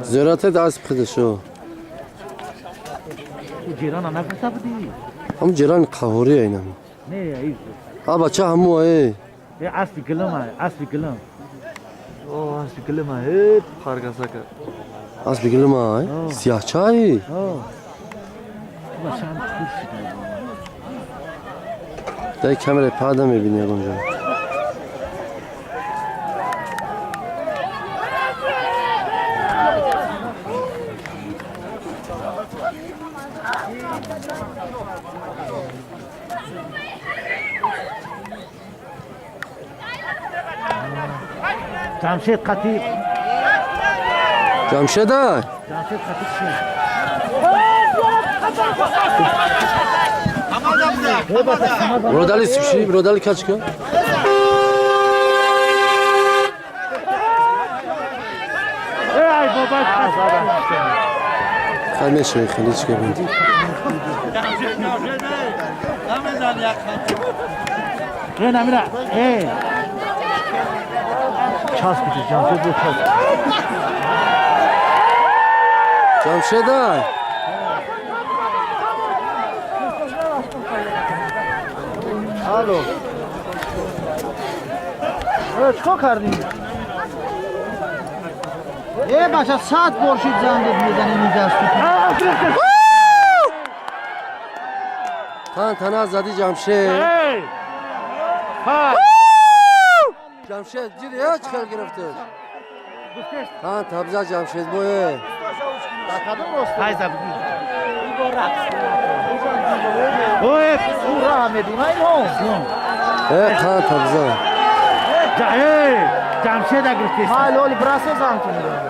زیارت دست خودشو جیران نفرسته بودی؟ هم جیران قهوری اینا نه ایز ها بچه همو ای اصلی گلم های اصلی گلم اوه اصلی گلم های خارگاسا کرد از بگیرم های سیاه چای باشم خوش شده دای کامرای پادا میبینی اونجا جمشید خطیب جمشید های جمشید خطیب شد برادلی سپشی برادلی کچ کن ای بابا خیلی شوی خیلی چی کنید ای نمیره ای چاس بودی جمشید بود چاس جمشید های الو چیکار کردی؟ ای بچه 100 برشید زنده میزنی میدست تنها زدی جمشید های جمشید دیدی هیچ خیل گرفته تبزه جمشید بوی های زبدی اوه پورا آمدی من تبزه جمشید اگر کسی ها لولی براسه زن کنید